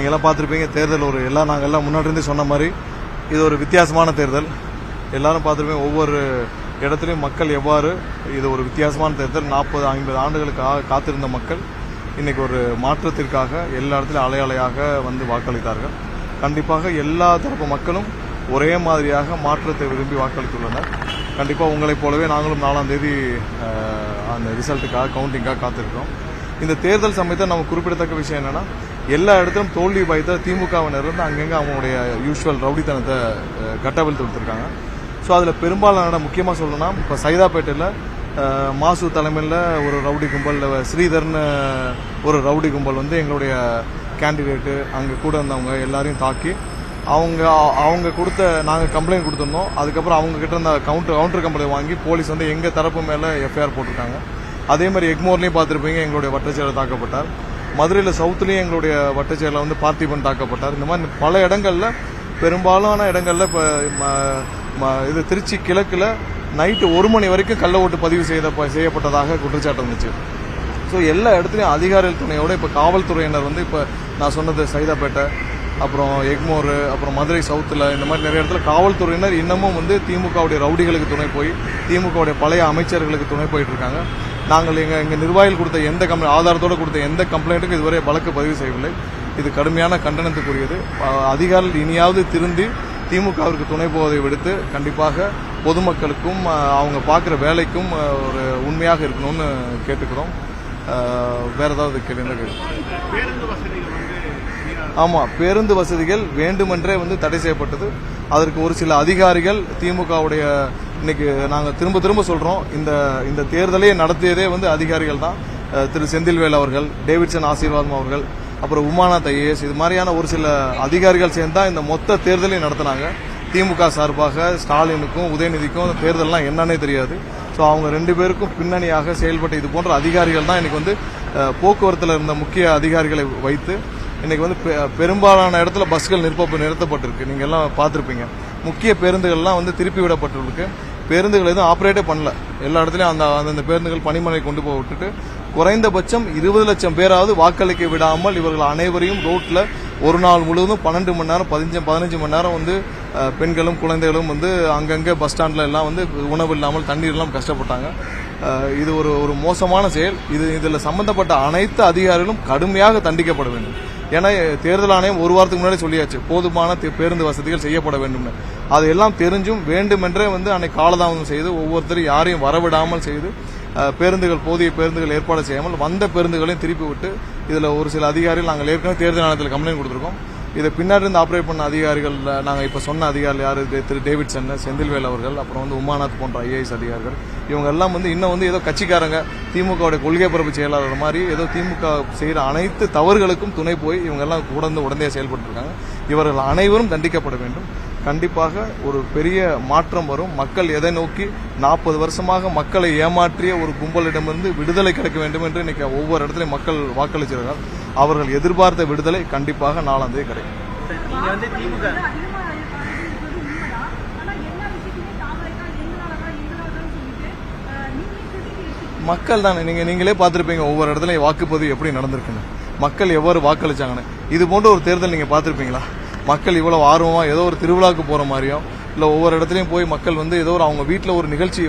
நீங்கள்லாம் பார்த்துருப்பீங்க. தேர்தல் நாங்கள் எல்லாம் முன்னாடி இருந்து சொன்ன மாதிரி இது ஒரு வித்தியாசமான தேர்தல். எல்லாரும் பார்த்துருப்பீங்க. ஒவ்வொரு இடத்துலையும் மக்கள் எவ்வாறு இது ஒரு வித்தியாசமான தேர்தல். 40-50 ஆண்டுகளுக்கு காத்திருந்த மக்கள் இன்னைக்கு ஒரு மாற்றத்திற்காக எல்லா இடத்துலையும் அலையாக வந்து வாக்களித்தார்கள். கண்டிப்பாக எல்லா தரப்பு மக்களும் ஒரே மாதிரியாக மாற்றத்தை விரும்பி வாக்களித்துள்ளனர். கண்டிப்பாக உங்களைப் போலவே நாங்களும் 4ஆம் தேதி அந்த ரிசல்ட்டுக்காக கவுண்டிங்காக காத்திருக்கிறோம். இந்த தேர்தல் சமயத்தில் நம்ம குறிப்பிடத்தக்க விஷயம் என்னன்னா, எல்லா இடத்திலும் தோல்வி பயத்த திமுகவினர் வந்து அங்கங்கே அவங்களுடைய யூஸ்வல் ரவுடித்தனத்தை கட்டவிழ்த்து கொடுத்துருக்காங்க. ஸோ அதில் பெரும்பாலான முக்கியமாக சொல்லணும்னா, இப்போ சைதாப்பேட்டையில் மாசு தலைமையில் ஒரு ரவுடி கும்பல், ஸ்ரீதர்னு ஒரு ரவுடி கும்பல் வந்து எங்களுடைய கேண்டிடேட்டு அங்கே கூட இருந்தவங்க எல்லாரையும் தாக்கி அவங்க கொடுத்த நாங்கள் கம்ப்ளைண்ட் கொடுத்துருந்தோம். அதுக்கப்புறம் அவங்க கிட்ட இருந்த கவுண்டர் கம்ப்ளைண்ட் வாங்கி போலீஸ் வந்து எங்கள் தரப்பு மேலே எஃப்ஐஆர் போட்டிருக்காங்க. அதே மாதிரி எக்மோர்லையும் பார்த்துருப்பீங்க, எங்களுடைய வட்டச்செயலர் தாக்கப்பட்டார். மதுரையில் சவுத்துலேயும் எங்களுடைய வட்டச்செயலர் வந்து பார்த்திபன் தாக்கப்பட்டார். இந்த மாதிரி பல இடங்களில், பெரும்பாலான இடங்களில் இப்போ இது திருச்சி கிழக்கில் நைட்டு 1 மணி வரைக்கும் கள்ள ஓட்டு பதிவு செய்யப்பட்டதாக குற்றச்சாட்டு இருந்துச்சு. ஸோ எல்லா இடத்துலையும் அதிகாரிகள் துணையோட இப்போ காவல்துறையினர் வந்து இப்போ நான் சொன்னது சைதாப்பேட்டை, அப்புறம் எக்மோர், அப்புறம் மதுரை சவுத்தில், இந்த மாதிரி நிறைய இடத்துல காவல்துறையினர் இன்னமும் வந்து திமுகவுடைய ரவுடிகளுக்கு துணை போய் திமுகவுடைய பழைய அமைச்சர்களுக்கு துணை போயிட்டு இருக்காங்க. நாங்கள் எங்கள் நிர்வாகிகள் கொடுத்த எந்த ஆதாரத்தோடு கொடுத்த எந்த கம்ப்ளைண்ட்டுக்கும் இதுவரை வழக்கு பதிவு செய்யவில்லை. இது கடுமையான கண்டனத்துக்குரியது. அதிகாரிகள் இனியாவது திருந்தி திமுகவிற்கு துணை போவதை விடுத்து கண்டிப்பாக பொதுமக்களுக்கும் அவங்க பார்க்குற வேலைக்கும் ஒரு உண்மையாக இருக்கணும்னு கேட்டுக்கிறோம். வேற ஏதாவது கேள்வி? ஆமாம், பேருந்து வசதிகள் வேண்டுமென்றே வந்து தடை செய்யப்பட்டது. அதற்கு ஒரு சில அதிகாரிகள் திமுகவுடைய, இன்னைக்கு நாங்கள் திரும்ப சொல்றோம், இந்த தேர்தலை நடத்தியதே வந்து அதிகாரிகள் தான். திரு செந்தில்வேல் அவர்கள், டேவிட்சன் ஆசீர்வாதம் அவர்கள், அப்புறம் உமாநாத் ஐஏஎஸ், இது மாதிரியான ஒரு சில அதிகாரிகள் சேர்ந்தா இந்த மொத்த தேர்தலையும் நடத்தினாங்க. திமுக சார்பாக ஸ்டாலினுக்கும் உதயநிதிக்கும் தேர்தல்லாம் என்னன்னே தெரியாது. ஸோ அவங்க 2 பேருக்கும் பின்னணியாக செயல்பட்ட இது போன்ற அதிகாரிகள் தான் இன்னைக்கு வந்து போக்குவரத்தில் இருந்த முக்கிய அதிகாரிகளை வைத்து இன்னைக்கு வந்து பெரும்பாலான இடத்துல பஸ்கள் நிறுத்தப்பட்டிருக்கு. நீங்க எல்லாம் பார்த்துருப்பீங்க. முக்கிய பேருந்துகள்லாம் வந்து திருப்பி விடப்பட்டிருக்கு. பேருந்துகள் எதுவும் ஆப்ரேட்டே பண்ணல. எல்லா இடத்துலையும் அந்த பேருந்துகள் பணிமனை கொண்டு போய் விட்டுட்டு குறைந்தபட்சம் 20 லட்சம் பேராவது வாக்களிக்க விடாமல் இவர்கள் அனைவரையும் ரோட்ல ஒரு நாள் முழுவதும் 12 மணி நேரம் 15 மணி நேரம் வந்து பெண்களும் குழந்தைகளும் வந்து அங்கங்கே பஸ் ஸ்டாண்ட்ல எல்லாம் வந்து உணவு இல்லாமல் தண்ணீர் இல்லாமல் கஷ்டப்பட்டாங்க. இது ஒரு மோசமான செயல். இதில் சம்பந்தப்பட்ட அனைத்து அதிகாரிகளும் கடுமையாக தண்டிக்கப்பட வேண்டும். ஏன்னா தேர்தல் ஆணையம் 1 வாரத்துக்கு முன்னாடி சொல்லியாச்சு, போதுமான பேருந்து வசதிகள் செய்யப்பட வேண்டும். அதையெல்லாம் தெரிஞ்சும் வேண்டுமென்றே வந்து அன்னைக்கு காலதாமதம் செய்து ஒவ்வொருத்தரும் யாரையும் வரவிடாமல் செய்து போதிய பேருந்துகள் ஏற்பாடு செய்யாமல் வந்த பேருந்துகளையும் திருப்பி விட்டு இதில் ஒரு சில அதிகாரிகள் நாங்கள் ஏற்கனவே தேர்தல் ஆணையத்தில் கம்ப்ளைண்ட் கொடுத்துருக்கோம். இதை பின்னாடி இருந்து ஆப்ரேட் பண்ண அதிகாரிகள் நாங்கள் இப்போ சொன்ன அதிகாரிகள் யார், திரு டேவிட்சன், செந்தில்வேல் அவர்கள், அப்புறம் வந்து உமாநாத் போன்ற ஐஏஎஸ் அதிகாரிகள், இவங்க எல்லாம் வந்து இன்னும் வந்து ஏதோ கட்சிக்காரங்க திமுகவுடைய கொள்கை பரப்பு செயலாளர் மாதிரி ஏதோ திமுக செய்கிற அனைத்து தவறுகளுக்கும் துணை போய் இவங்க எல்லாம் உடனே செயல்பட்டு இருக்காங்க. இவர்கள் அனைவரும் தண்டிக்கப்பட வேண்டும். கண்டிப்பாக ஒரு பெரிய மாற்றம் வரும். மக்கள் எதை நோக்கி 40 வருஷமாக மக்களை ஏமாற்றிய ஒரு கும்பலிடமிருந்து விடுதலை கிடைக்க வேண்டும் என்று இன்னைக்கு ஒவ்வொரு இடத்துலையும் மக்கள் வாக்களிச்சிருக்காங்க. அவர்கள் எதிர்பார்த்த விடுதலை கண்டிப்பாக 4ஆம் தேதி கிடைக்கும். மக்கள் தான், நீங்களே பார்த்திருப்பீங்க ஒவ்வொரு இடத்துலையும் வாக்குப்பதிவு எப்படி நடந்திருக்குன்னு, மக்கள் எவ்வாறு வாக்களிச்சாங்கன்னு. இது போன்ற ஒரு தேர்தல் நீங்க பார்த்திருப்பீங்களா? மக்கள் இவ்வளவு ஆர்வமா ஏதோ ஒரு திருவிழாவுக்கு போற மாதிரியும் இல்ல ஒவ்வொரு இடத்துலயும் போய் மக்கள் வந்து ஏதோ அவங்க வீட்டுல ஒரு நிகழ்ச்சி,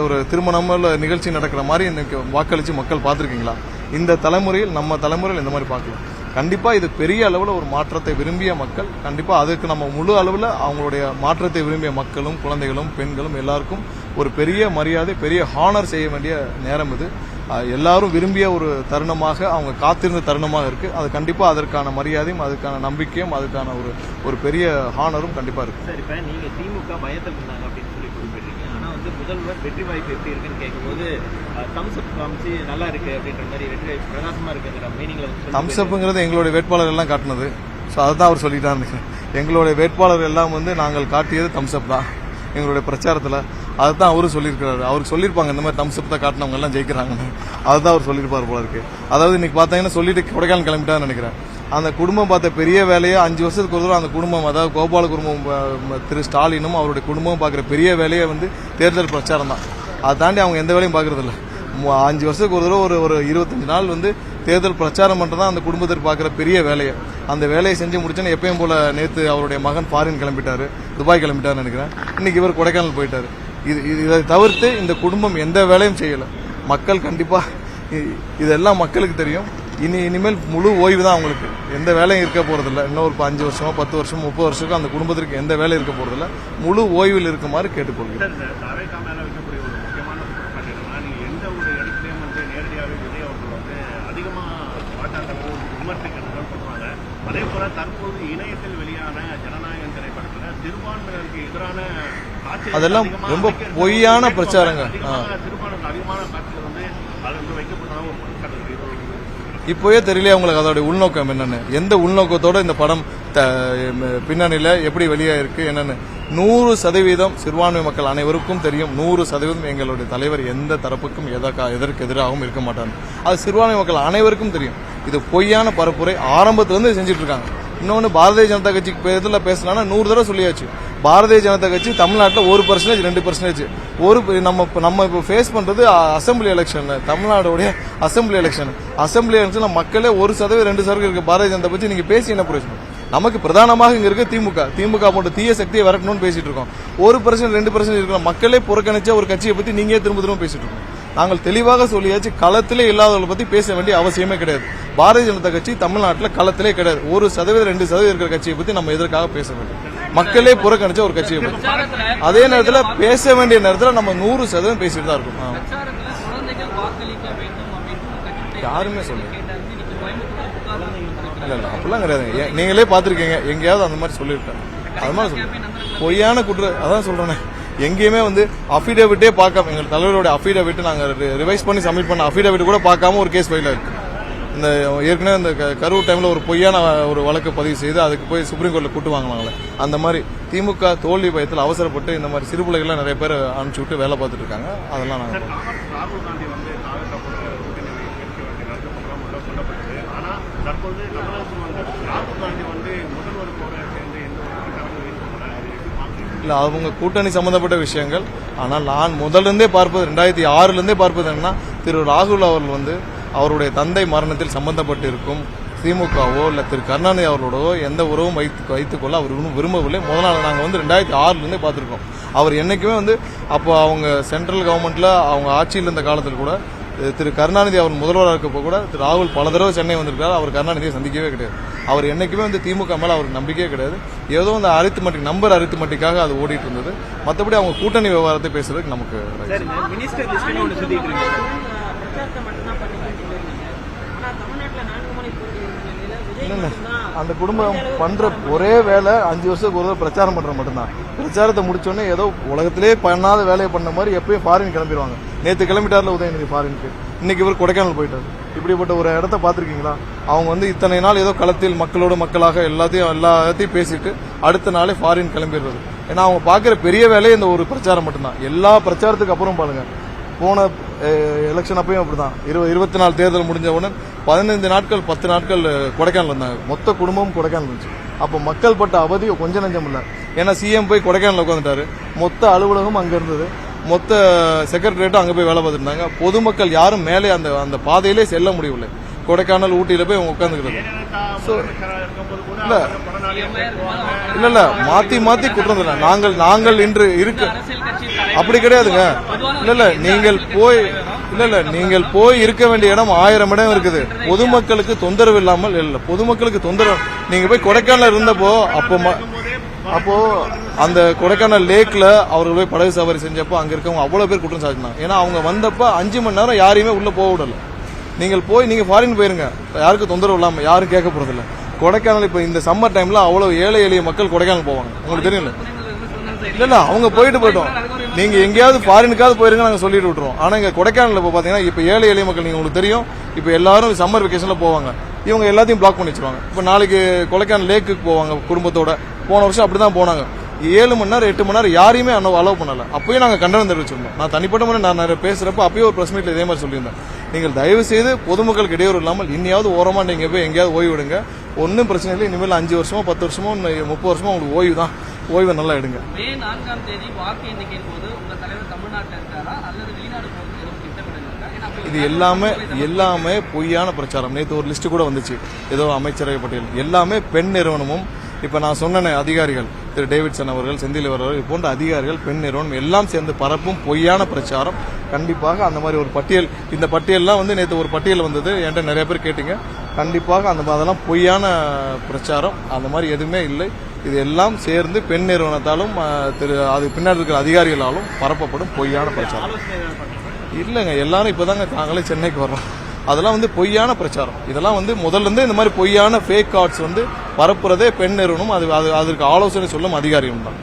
ஒரு திருமணம் நிகழ்ச்சி நடக்கிற மாதிரி இன்னைக்கு வாக்களிச்சு மக்கள் பார்த்திருக்கீங்களா? இந்த தலைமுறையில், நம்ம தலைமுறையில் இந்த மாதிரி பார்க்கலாம். கண்டிப்பா இது பெரிய அளவுல ஒரு மாற்றத்தை விரும்பிய மக்கள். கண்டிப்பா அதுக்கு நம்ம முழு அளவுல அவங்களுடைய மாற்றத்தை விரும்பிய மக்களும் குழந்தைகளும் பெண்களும் எல்லாருக்கும் ஒரு பெரிய மரியாதை, பெரிய ஹானர் செய்ய வேண்டிய நேரம் இது. எல்லாரும் விரும்பிய ஒரு தருணமாக, அவங்க காத்திருந்த தருணமாக இருக்கு. அது கண்டிப்பா அதற்கான மரியாதையும் அதுக்கான நம்பிக்கையும் அதுக்கான ஒரு பெரிய ஹானரும் கண்டிப்பா இருக்கு. சார், இப்ப நீங்க திமுக பயத்தில் இருந்தாங்க அப்படின்னு சொல்லி குறிப்பிடுறீங்க. ஆனா வந்து முதல்வர் வெற்றி வாய்ப்பு எப்படி இருக்குன்னு கேட்கும்போது தம்ஸ் அப் காமிச்சு நல்லா இருக்கு அப்படின்ற மாதிரி வெற்றி வாய்ப்பு பிரகாசமா இருக்குங்கிற மீனிங்ல தம்ஸ் அப்ங்கிறது எங்களுடைய வேட்பாளர் எல்லாம் காட்டினது. ஸோ அதுதான் அவர் சொல்லிட்டாரு. எங்களுடைய வேட்பாளர் எல்லாம் வந்து நாங்கள் காட்டியது தம்ஸ் அப் தான் எங்களுடைய பிரச்சாரத்தில். அதுதான் அவரு சொல்லியிருக்கிறாரு. அவருக்கு சொல்லியிருப்பாங்க இந்த மாதிரி தம்ஸ் அப் தான் காட்டினவங்க எல்லாம் ஜெயிக்கிறாங்கன்னு. அதுதான் அவர் சொல்லியிருப்பார் போல இருக்கு. அதாவது இன்னைக்கு பார்த்தீங்கன்னா சொல்லிட்டு கொடைக்கானல் கிளம்பிட்டான்னு நினைக்கிறேன். அந்த குடும்பம் பார்த்த பெரிய வேலையை 5 வருஷத்துக்கு ஒரு தடவை அந்த குடும்பம், அதாவது கோபால குடும்பம், திரு ஸ்டாலினும் அவருடைய குடும்பமும் பார்க்குற பெரிய வேலையை வந்து தேர்தல் பிரச்சாரம் தான். அதை தாண்டி அவங்க எந்த வேலையும் பார்க்கறது இல்லை. 5 வருஷத்துக்கு ஒரு தடவை ஒரு 25 நாள் வந்து தேர்தல் பிரச்சாரம் பண்ணுறது தான் அந்த குடும்பத்திற்கு பார்க்குற பெரிய வேலையை. அந்த வேலையை செஞ்சு முடிச்சோன்னு எப்பயும் போல நேற்று அவருடைய மகன் ஃபாரின் கிளம்பிட்டாரு, துபாய் கிளம்பிட்டாருன்னு நினைக்கிறேன். இன்னைக்கு இவர் கொடைக்கானல் போயிட்டாரு. இதை தவிர்த்து இந்த குடும்பம் எந்த வேலையும் செய்யலை. மக்கள் கண்டிப்பாக இதெல்லாம் மக்களுக்கு தெரியும். இனிமேல் முழு ஓய்வு தான் அவங்களுக்கு. எந்த வேலையும் இருக்க போறதில்ல. இன்னும் ஒரு 5 வருஷமோ 10 வருஷமோ 30 வருஷத்துக்கு அந்த குடும்பத்திற்கு எந்த வேலையும் இருக்க போறதில்ல. முழு ஓய்வில் இருக்குமாறு கேட்டுக்கொள்கிறேன். அதே போல தற்போது இணையத்தில் வெளியான ஜனநாயகம் திரைப்படத்தில் சிறுபான்மையினருக்கு எதிரான அதெல்லாம் ரொம்ப பொய்யான பிரச்சாரங்க. சிறுபான்மைக்கு அதிகமான காட்சிகள் வந்து அது வந்து வைக்கப்பட்டதாக ஒரு இப்போயே தெரியல உங்களுக்கு அதோட உள்நோக்கம் என்னன்னு. எந்த உள்நோக்கத்தோட இந்த படம் பின்னணியில எப்படி வெளியாயிருக்கு என்னன்னு 100% சிறுபான்மை மக்கள் அனைவருக்கும் தெரியும். 100% எங்களுடைய தலைவர் எந்த தரப்புக்கும் எதற்கு எதிராகவும் இருக்க மாட்டாங்க. அது சிறுபான்மை மக்கள் அனைவருக்கும் தெரியும். இது பொய்யான பரப்புரை ஆரம்பத்திலிருந்து செஞ்சுட்டு இருக்காங்க. இன்னொன்னு பாரதிய ஜனதா கட்சிக்கு பேர்ல பேசினா 100 தடவை சொல்லியாச்சு. பாரதிய ஜனதா கட்சி தமிழ்நாட்டில் 1% 2% ஒரு நம்ம இப்போ ஃபேஸ் பண்றது அசம்பிளி எலெக்ஷன். தமிழ்நாடுடைய அசம்பிளி எலெக்ஷன் மக்களே 1% 2% இருக்கு. பாரதிய ஜனதா பற்றி நீங்க பேசி என்ன பிரயோஜனம்? நமக்கு பிரதானமாக இங்க இருக்க திமுக போன்ற தீய சக்தியை விரட்டணும்னு பேசிட்டு இருக்கோம். 1% 2% இருக்கிற மக்களே புறக்கணிச்ச ஒரு கட்சியை பத்தி நீங்க திரும்ப பேசிட்டு இருக்கோம். நாங்கள் தெளிவாக சொல்லியாச்சு, களத்திலே இல்லாதவர்களை பத்தி பேச வேண்டிய அவசியமே கிடையாது. பாரதிய ஜனதா கட்சி தமிழ்நாட்டில் களத்திலே கிடையாது. 1% 2% இருக்கிற கட்சியை பத்தி நம்ம எதற்காக பேச வேண்டும்? மக்களே புறக்கணிச்ச ஒரு கட்சியை பத்தி. அதே நேரத்தில் பேச வேண்டிய நேரத்தில் நம்ம 100% பேசிட்டு தான் இருக்கோம். யாருமே சொல்லுங்க இல்ல அப்படிலாம் கிடையாது. நீங்களே பாத்திருக்கீங்க, எங்கேயாவது அந்த மாதிரி சொல்லியிருக்கேன். அது மாதிரி சொல்லுங்க. பொய்யான அதான் சொல்றேன். எங்கேயுமே வந்து அஃபிடேவிட்டே பார்க்காம, எங்க தலைவரோட அஃபிடேவிட் நாங்க ரிவைஸ் பண்ணி சப்மிட் பண்ண அஃபிடேவிட் கூட பார்க்காம ஒரு கேஸ் ஃபைல் இருக்கு. இந்த ஏற்கனவே இந்த கரூர் டைம்ல ஒரு பொய்யான ஒரு வழக்கு பதிவு செய்து அதுக்கு போய் சுப்ரீம் கோர்ட்ல கூட்டு வாங்கினாங்களே, அந்த மாதிரி திமுக தோல்வி பயத்தில் அவசரப்பட்டு இந்த மாதிரி சிறு பிள்ளைகள்லாம் நிறைய பேர் அனுப்பிச்சு விட்டு வேலை பார்த்துட்டு இருக்காங்க. அதெல்லாம் நாங்கள் ராகுல் காந்தி வந்து தற்போது ராகுல் காந்தி வந்து முதல்வருக்கோட சேர்ந்து இல்ல அவங்க கூட்டணி சம்பந்தப்பட்ட விஷயங்கள். ஆனால் நான் முதலிருந்தே பார்ப்பது 2006 பார்ப்பது என்னன்னா, திரு ராகுல் அவர்கள் வந்து அவருடைய தந்தை மரணத்தில் சம்பந்தப்பட்டு இருக்கும் திமுகவோ இல்ல திரு கருணாநிதி அவர்களோடவோ எந்த உறவும் வைத்துக்கொள்ள அவர் விரும்பவில்லை. முதல் நாங்கள் வந்து 2006 பார்த்திருக்கோம். அவர் என்னைக்குமே வந்து அப்போ அவங்க சென்ட்ரல் கவர்மெண்ட்ல அவங்க ஆட்சியில் இருந்த காலத்தில் கூட திரு கருணாநிதி அவர் முதல்வராக இருக்கப்போ கூட திரு ராகுல் பல தடவை சென்னை வந்திருக்காரு. அவர் கருணாநிதியை சந்திக்கவே கிடையாது. அவர் என்னைக்குமே வந்து திமுக மேல அவருக்கு நம்பிக்கையே கிடையாது. ஏதோ அந்த நம்பர் அரித்மெட்டிக்காக அது ஓடிட்டு இருந்தது. மற்றபடி அவங்க கூட்டணி விவகாரத்தை பேசுறதுக்கு நமக்கு அந்த குடும்பம் பண்ற ஒரே வேலை 5 வருஷத்துக்கு ஒரு பிரச்சாரம் பண்ற மட்டும்தான். பிரச்சாரத்தை முடிச்சோடனே ஏதோ உலகத்திலே பண்ணாத வேலையை பண்ண மாதிரி எப்பயும் ஃபாரின் கிளம்பிடுவாங்க. நேற்று கிளம்பிட்டார்ல உதயநிதி ஃபாரினுக்கு, இன்னைக்கு இவர் கொடைக்கானல் போயிட்டாரு. இப்படிப்பட்ட ஒரு இடத்த பாத்திருக்கீங்களா? அவங்க வந்து இத்தனை நாள் ஏதோ களத்தில் மக்களோட மக்களாக எல்லாத்தையும் பேசிட்டு அடுத்த நாளே ஃபாரின் கிளம்பிடுறது. ஏன்னா அவங்க பாக்குற பெரிய வேலையை இந்த ஒரு பிரச்சாரம் மட்டும்தான். எல்லா பிரச்சாரத்துக்கு அப்புறம் பாருங்க, போன எலெக்ஷன் அப்பயும் அப்படிதான். 24 தேர்தல் முடிஞ்ச உடனே 15 நாட்கள் 10 நாட்கள் கொடைக்கானல் இருந்தாங்க. மொத்த குடும்பமும் கொடைக்கானல் இருந்துச்சு. அப்போ மக்கள் பட்ட அவதி கொஞ்சம் நஞ்சம் இல்லை. ஏன்னா சிஎம் போய் கொடைக்கானல் உட்காந்துட்டாரு. மொத்த அலுவலகம் அங்க இருந்தது. மொத்த செக்ரட்டரியேட்டும் அங்க போய் வேலை பார்த்துட்டு இருந்தாங்க. பொதுமக்கள் யாரும் மேலே அந்த பாதையிலே செல்ல முடியவில்லை. கொடைக்கானல் ஊட்டியில போய் உட்காந்துக்கிறது. இல்ல மாத்தி குற்றம் இல்லை. நாங்கள் இன்று இருக்க அப்படி கிடையாதுங்க. இல்ல நீங்கள் போய் இருக்க வேண்டிய இடம் 1000 இடம் இருக்குது. பொதுமக்களுக்கு தொந்தரவு இல்லாமல் இல்ல. பொதுமக்களுக்கு தொந்தரவு. நீங்க போய் கொடைக்கானல் இருந்தப்போ அப்போ அந்த கொடைக்கானல் லேக்ல அவர்கள் போய் படகு சவாரி செஞ்சப்போ அங்க இருக்கவங்க அவ்வளவு பேர் குற்றம் சாட்டினாங்க. ஏன்னா அவங்க வந்தப்ப 5 மணி நேரம் யாரையுமே உள்ள போக விடல. நீங்க ஃபாரின் போயிருங்க, யாருக்கும் தொந்தரவு இல்லாம, யாரும் கேட்க போறதில்ல. கொடைக்கானல் இப்ப இந்த சம்மர் டைம்ல அவ்வளவு ஏழை எளிய மக்கள் கொடைக்கானல் போவாங்க. உங்களுக்கு தெரியல? இல்ல அவங்க போயிட்டோம். நீங்க எங்கேயாவது ஃபாரினுக்காவது போயிருங்க, நாங்க சொல்லிட்டு விட்டுருவோம். ஆனா இங்க கொடைக்கானல் இப்ப பாத்தீங்கன்னா இப்ப ஏழை எளிய மக்கள் நீங்க உங்களுக்கு தெரியும், இப்ப எல்லாரும் சம்மர் வெக்கேஷன்ல போவாங்க. இவங்க எல்லாத்தையும் பிளாக் பண்ணி வச்சிருவாங்க. இப்ப நாளைக்கு கொடைக்கானல் லேக்குக்கு போவாங்க குடும்பத்தோட. போன வருஷம் அப்படிதான் போனாங்க. 7 மணி நேரம் 8 மணி நேரம் யாரையுமே அலோவ் பண்ணல. அப்பயும் நாங்க கண்டனம் தெரிவிச்சிருந்தோம். நான் தனிப்பட்ட முறை நான் நிறைய பேசுறப்ப அப்பயும் ஒரு பிரஸ் மீட்ல இதே மாதிரி சொல்லியிருந்தேன். நீங்கள் தயவு செய்து பொதுமக்களுக்கு இடையூறு இல்லாமல் இன்னையாவது ஓரமா நீங்க போய் எங்கேயாவது ஓய்வு எடுங்க. ஒன்னும் பிரச்சனை இல்லை. இனிமேல் 5 வருஷமோ 10 வருஷமோ 30 வருஷமோ உங்களுக்கு ஓய்வு தான். ஓய்வை நல்லா எடுங்க. மே 4ஆம் தேதி வாக்கு எண்ணிக்கையின் போது உங்க தலைவர் தமிழ்நாட்டில் இருக்காரா அல்லது வெளிநாடு போகிறது திட்டமிடுங்க? ஏன்னா இது எல்லாமே பொய்யான பிரச்சாரம். நேற்று ஒரு லிஸ்ட் கூட வந்துச்சு, ஏதோ அமைச்சரவை பட்டியல், எல்லாமே பெண் நிறுவனமும். இப்ப நான் சொன்ன அதிகாரிகள், திரு டேவிட்சன் அவர்கள், செந்தில் அவர்கள், இது போன்ற அதிகாரிகள், பெண் நிறுவனம் எல்லாம் சேர்ந்து பரப்பும் பொய்யான பிரச்சாரம். கண்டிப்பாக அந்த மாதிரி ஒரு பட்டியல், இந்த பட்டியல்லாம் வந்து நேற்று ஒரு பட்டியல் வந்தது, என்கிட்ட நிறைய பேர் கேட்டீங்க. கண்டிப்பாக அதெல்லாம் பொய்யான பிரச்சாரம், அந்த மாதிரி எதுவுமே இல்லை. இது எல்லாம் சேர்ந்து பெண் நிறுவனத்தாலும் அது பின்னாடி இருக்கிற அதிகாரிகளாலும் பரப்பப்படும் பொய்யான பிரச்சாரம். இல்லைங்க, எல்லாரும் இப்பதாங்க நாங்களே சென்னைக்கு வர்றோம். அதெல்லாம் வந்து பொய்யான பிரச்சாரம். இதெல்லாம் வந்து முதல்ல இருந்து இந்த மாதிரி பொய்யான ஃபேக் கார்ட்ஸ் வந்து பரப்புறதே பெண் நிறுவனம், அதற்கு ஆலோசனை சொல்லும் அதிகாரியும் தான்.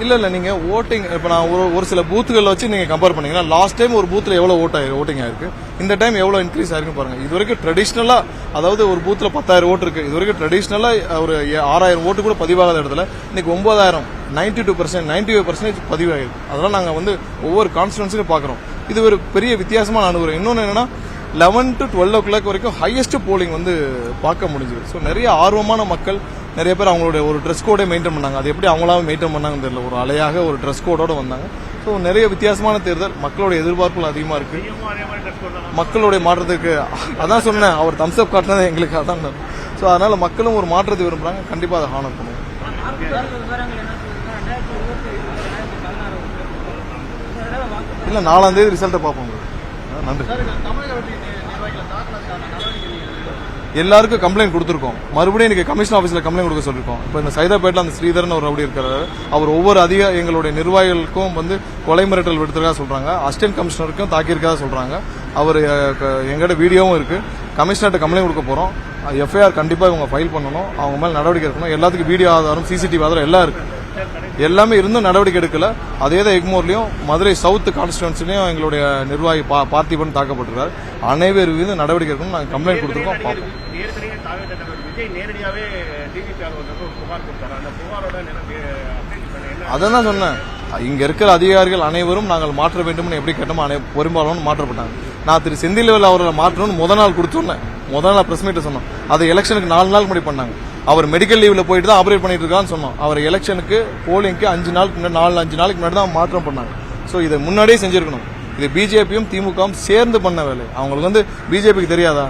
இல்ல நீங்க ஓட்டிங் இப்ப நான் ஒரு சில பூத்துகள் வச்சு நீங்க கம்பேர் பண்ணீங்கன்னா, லாஸ்ட் டைம் ஒரு பூத்துல எவ்வளவு ஓட்டிங் ஆயிருக்கு, இந்த டைம் எவ்வளவு இன்க்ரீஸ் ஆயிருக்கு பாருங்க. இது வரைக்கும் ட்ரெடிஷனலா, அதாவது ஒரு பூத்துல 10,000 ஓட்டு இருக்கு, இது வரைக்கும் ட்ரெடிஷனலா ஒரு 6,000 ஓட்டு கூட பதிவாகாத இடத்துல இன்னைக்கு 9,000, 92%, 95% பதிவாயிருக்கு. அதெல்லாம் நாங்க வந்து ஒவ்வொரு கான்ஸ்டிட்யூன்சிலும் பாக்குறோம். இது ஒரு பெரிய வித்தியாசமான அனுபவம். இன்னொன்னு என்னன்னா, 11 to 12 o'clock வரைக்கும் ஹையஸ்ட் போலிங் வந்து பார்க்க முடிஞ்சது. ஸோ நிறைய ஆர்வமான மக்கள், நிறைய பேர் அவங்களுடைய ஒரு ட்ரெஸ் கோடே மெயின்டைன் பண்ணாங்க. அது எப்படி அவங்களாவே மெயின்டைன் பண்ணாங்கன்னு தெரியல, ஒரு அலையாக ஒரு ட்ரெஸ் கோடோட வந்தாங்க. ஸோ நிறைய வித்தியாசமான தேர்தல், மக்களுடைய எதிர்பார்ப்புகள் அதிகமாக இருக்கு. மக்களுடைய மாற்றத்துக்கு அதான் சொன்னேன், அவர் தம்ஸ் அப் காட்டினது எங்களுக்கு அதான். ஸோ அதனால மக்களும் ஒரு மாற்றத்தை விரும்புறாங்க, கண்டிப்பாக அதை ஹானர் பண்ணுவோம். இல்ல 4ஆம் தேதி ரிசல்ட்டை பார்ப்போம். நன்றி. எல்லாருக்கும் கம்ப்ளைண்ட் கொடுத்துருக்கோம். மறுபடியும் இன்னைக்கு கமிஷன் ஆஃபீஸ்ல கம்ப்ளைண்ட் கொடுக்க சொல்லிருக்கோம். இப்போ இந்த சைதாப்பேட்டில் அந்த ஸ்ரீதரன் ஒரு ரவுடி இருக்காரு, அவர் ஒவ்வொரு எங்களுடைய நிர்வாகிகளுக்கும் வந்து கொலை மிரட்டல் விடுத்திருக்கா சொல்றாங்க, அசிஸ்டன்ட் கமிஷனருக்கும் தாக்கியிருக்கா சொல்றாங்க. அவர் எங்கள்கிட்ட வீடியோவும் இருக்கு. கமிஷனர்கிட்ட கம்ப்ளைண்ட் கொடுக்க போறோம். எஃப்ஐஆர் கண்டிப்பா இவங்க ஃபைல் பண்ணணும், அவங்க மேல நடவடிக்கை எடுக்கணும். எல்லாத்துக்கும் வீடியோ ஆதாரம், சிசிடிவி ஆதாரம் எல்லாம் இருக்கு. எல்லாமே இருந்தும் நடவடிக்கை எடுக்கல. அதேதான் எக்மோர்லயும், மதுரை சவுத் கான்ஸ்டிடுவன்சிலையும் எங்களுடைய நிர்வாகி பார்த்திபன் தாக்கப்பட்டிருக்காரு. அனைவரும் மீது நடவடிக்கை எடுக்கணும். நாங்கள் கம்ப்ளைண்ட் கொடுத்துருக்கோம். அதான் சொன்னேன், இங்க இருக்கிற அதிகாரிகள் அனைவரும் நாங்கள் மாற்ற வேண்டும் எப்படி கேட்டோமோ பெரும்பாலும் மாற்றப்பட்டாங்க. நான் திரு செந்தில்வேல் அவர்களை மாற்றணும்னு முதல் நாள் கொடுத்தோன்னேன், முதல் நாள் பிரஸ் மீட் சொன்னோம். அதை எலெக்ஷனுக்கு 4 நாள் முன்னாடி பண்ணாங்க. அவர் மெடிக்கல் லீவ்ல போயிட்டு தான் ஆபரேட் பண்ணிட்டு இருக்கான்னு சொன்னோம். அவர் எலெக்ஷனுக்கு போலிங்க்கு 5 நாளுக்கு முன்னாடி, 4-5 நாளைக்கு முன்னாடி தான் மாற்றம் பண்ணாங்க. சோ இதை முன்னாடியே செஞ்சிருக்கணும். இது பிஜேபியும் திமுகவும் சேர்ந்து பண்ண வேலை. அவங்களுக்கு வந்து பிஜேபிக்கு தெரியாதா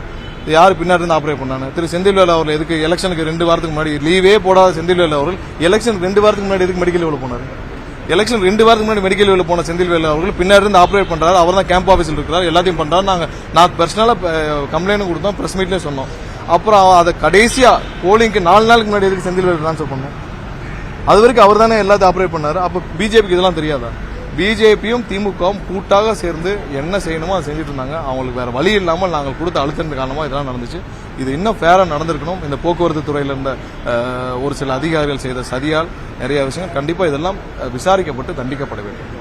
யார் பின்னாடி இருந்து ஆபரேட் பண்ணாங்க? திரு செந்தில்வேல் அவர்கள் எதுக்கு எலெக்ஷனுக்கு 2 வாரத்துக்கு முன்னாடி, லீவே போடாத செந்தில்வேல் அவர்கள் எலெக்ஷனுக்கு 2 வாரத்துக்கு முன்னாடி எதுக்கு மெடிக்கல் லீவ்ல போனாரு? எலெக்ஷன் 2 வாரத்துக்கு முன்னாடி மெடிக்கல் லீவ்ல போன செந்தில்வேல் அவர்கள் பின்னாடி இருந்து ஆபரேட் பண்றாரு. அவர் தான் கேம்ப் ஆபீஸ்ல இருக்கிறார், எல்லாத்தையும் பண்றாரு. நான் பர்சனலா கம்ப்ளைண்ட் கொடுத்தோம், பிரஸ் மீட்லயே சொன்னோம். அப்புறம் அதை கடைசியா போலிங்க்கு 4 நாளுக்கு முன்னாடி எதுக்கு செந்தில்வேல் ட்ரான்ஸ்ஃபர் பண்ணோம்? அது வரைக்கும் அவர் தானே எல்லாத்தையும் ஆபரேட் பண்ணாரு. அப்ப பிஜேபிக்கு இதெல்லாம் தெரியாதா? பிஜேபியும் திமுகவும் கூட்டாக சேர்ந்து என்ன செய்யணுமோ அதை செஞ்சுட்டு இருந்தாங்க. அவங்களுக்கு வேற வழி இல்லாமல் நாங்கள் கொடுத்த அழுத்தத்தின் காரணமா இதெல்லாம் நடந்துச்சு. இது இன்னும் ஃபேரா நடந்திருக்கணும். இந்த போக்குவரத்து துறையில இருந்த ஒரு சில அதிகாரிகள் செய்த சதியால் நிறைய விஷயங்கள் கண்டிப்பா இதெல்லாம் விசாரிக்கப்பட்டு தண்டிக்கப்பட வேண்டும்.